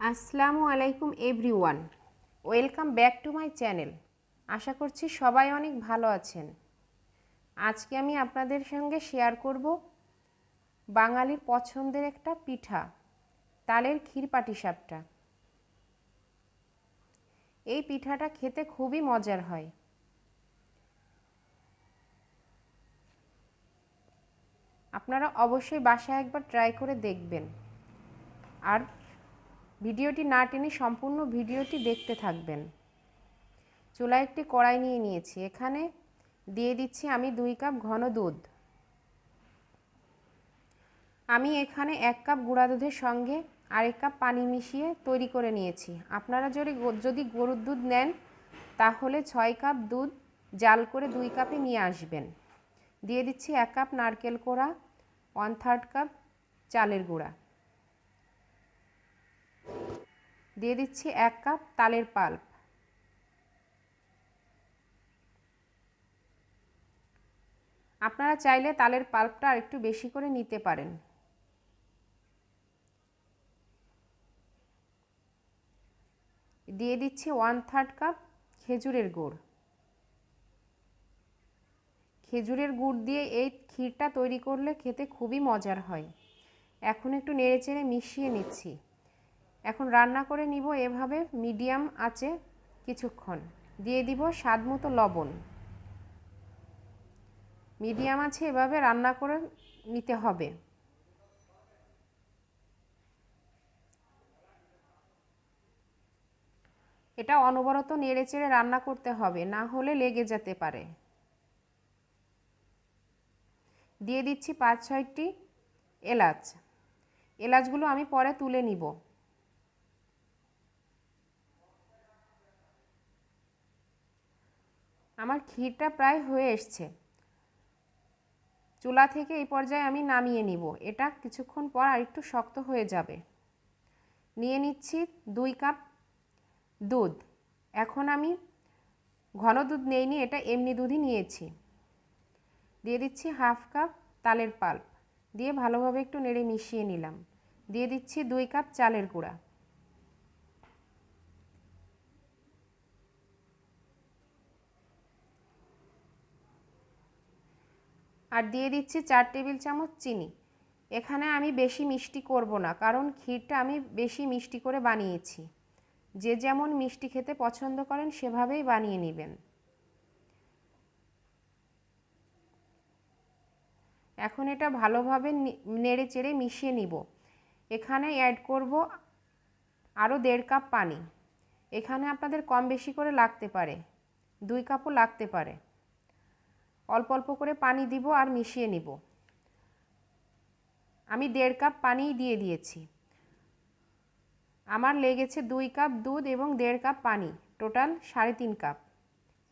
আসসালামু আলাইকুম everyone, welcome back to my channel. আশা করছি সবাই অনেক ভালো আছেন। আজকে আমি আপনাদের সঙ্গে শেয়ার করব বাঙালির পছন্দের একটা পিঠা, তালের ক্ষীর পাটিসাপটা। এই পিঠাটা খেতে খুবই মজার হয়। আপনারা অবশ্যই বাসায় একবার ট্রাই করে দেখবেন, আর ভিডিওটি না টেনে সম্পূর্ণ ভিডিওটি দেখতে থাকবেন। চুলায় একটি কড়াই নিয়ে নিয়েছি, এখানে দিয়ে দিচ্ছি আমি 2 কাপ ঘন দুধ। আমি এখানে 1 কাপ গুঁড়া দুধের সঙ্গে আরেক কাপ পানি মিশিয়ে তৈরি করে নিয়েছি। আপনারা যদি গরুর দুধ নেন তাহলে 6 কাপ দুধ জাল করে 2 কাপে নিয়ে আসবেন। দিয়ে দিচ্ছি 1 কাপ নারকেল কোড়া, 1/3 কাপ চালের গুঁড়া, দিয়ে দিচ্ছি 1 কাপ তালের পাল্প। আপনারা চাইলে তালের পাল্পটা আরেকটু বেশি করে নিতে পারেন। দিয়ে দিচ্ছি 1/3 কাপ খেজুরের গুড়। খেজুরের গুড় দিয়ে এই ক্ষীরটা তৈরি করলে খেতে খুবই মজার হয়। এখন একটু নেড়েচেড়ে মিশিয়ে নিচ্ছি। এখন রান্না করে নিব এভাবে মিডিয়াম আঁচে কিছুক্ষণ। দিয়ে দিব স্বাদ মতো লবণ। মিডিয়াম আছে এভাবে রান্না করে নিতে হবে। এটা অনবরত নেড়েচেড়ে রান্না করতে হবে, না হলে লেগে যেতে পারে। দিয়ে দিচ্ছি 5-6টি এলাচ। এলাচগুলো আমি পরে তুলে নিব। আমার ক্ষীরটা প্রায় হয়ে এসছে। চুলা থেকে এই পর্যায়ে আমি নামিয়ে নিব। এটা কিছুক্ষণ পর আরেকটু শক্ত হয়ে যাবে। নিয়ে নিচ্ছি 2 কাপ দুধ। এখন আমি ঘন দুধ নেইনি, এটা এমনি দুধই নিয়েছি। দিয়ে দিচ্ছি 1/2 কাপ তালের পাল্প, দিয়ে ভালোভাবে একটু নেড়ে মিশিয়ে নিলাম। দিয়ে দিচ্ছি 2 কাপ চালের গুঁড়া, আর দিয়ে দিচ্ছি 4 টেবিল চামচ চিনি। এখানে আমি বেশি মিষ্টি করব না, কারণ ক্ষীরটা আমি বেশি মিষ্টি করে বানিয়েছি। যে যেমন মিষ্টি খেতে পছন্দ করেন সেভাবেই বানিয়ে নেবেন। এখন এটা ভালোভাবে নেড়ে চেড়ে মিশিয়ে নিব। এখানে অ্যাড করব আরও 1.5 কাপ পানি। এখানে আপনাদের কম বেশি করে লাগতে পারে, 2 কাপও লাগতে পারে। অল্প অল্প করে পানি দিব আর মিশিয়ে নিব। আমি 1.5 কাপ পানি দিয়ে দিয়েছি। আমার লেগেছে 2 কাপ দুধ এবং 1.5 কাপ পানি, টোটাল 3.5 কাপ।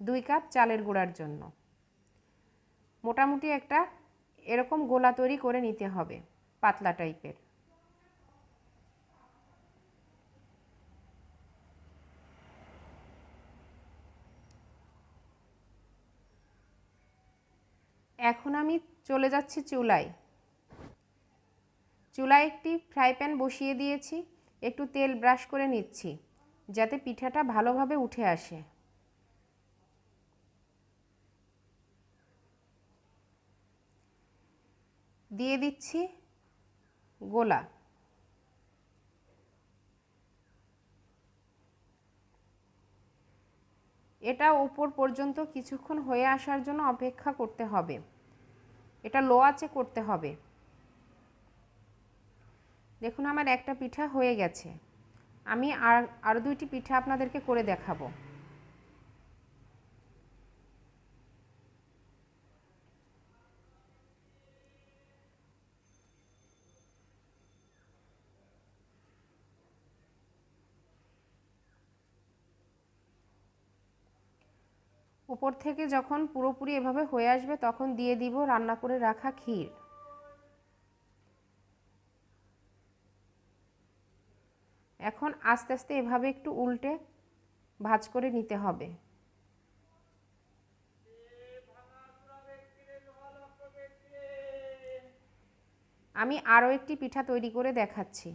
2 কাপ চালের গুঁড়ার জন্য মোটামুটি একটা এরকম গোলা তৈরি করে নিতে হবে, পাতলা টাইপের। এখন আমি চলে যাচ্ছি চুলায়। চুলায় একটি ফ্রাই প্যান বসিয়ে দিয়েছি। একটু তেল ব্রাশ করে নিচ্ছি যাতে পিঠাটা ভালোভাবে উঠে আসে। দিয়ে দিচ্ছি গোলা। এটা উপর পর্যন্ত কিছুক্ষণ হয়ে আসার জন্য অপেক্ষা করতে হবে। এটা লো আঁচে করতে হবে। দেখুন আমার একটা পিঠা হয়ে গেছে। আমি আরও 2টি পিঠা আপনাদেরকে করে দেখাবো। উপর থেকে যখন পুরোপুরি এভাবে হয়ে আসবে তখন দিয়ে দিব রান্না করে রাখা ক্ষীর। এখন আস্তে আস্তে এভাবে একটু উল্টে ভাঁজ করে নিতে হবে। আমি আরও একটি পিঠা তৈরি করে দেখাচ্ছি।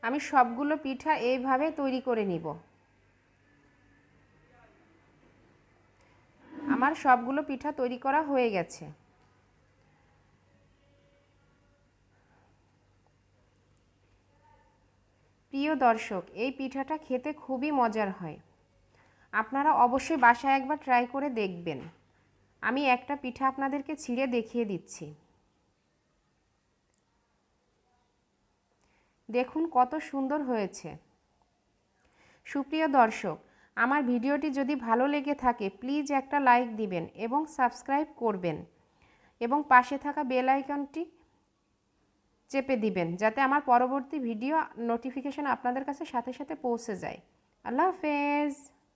আমি সবগুলো পিঠা এইভাবে তৈরি করে নিব। আমার সবগুলো পিঠা তৈরি করা হয়ে গেছে। প্রিয় দর্শক, এই পিঠাটা খেতে খুবই মজার হয়। আপনারা অবশ্যই বাসায় একবার ট্রাই করে দেখবেন। আমি একটা পিঠা আপনাদেরকে ছিঁড়ে দেখিয়ে দিচ্ছি। দেখুন কত সুন্দর হয়েছে। সুপ্রিয় দর্শক, আমার ভিডিওটি যদি ভালো লেগে থাকে প্লিজ একটা লাইক দিবেন এবং সাবস্ক্রাইব করবেন এবং পাশে থাকা বেল আইকনটি চেপে দিবেন যাতে আমার পরবর্তী ভিডিও নোটিফিকেশন আপনাদের কাছে সাথে সাথে পৌঁছে যায়। আল্লাহ হাফেজ।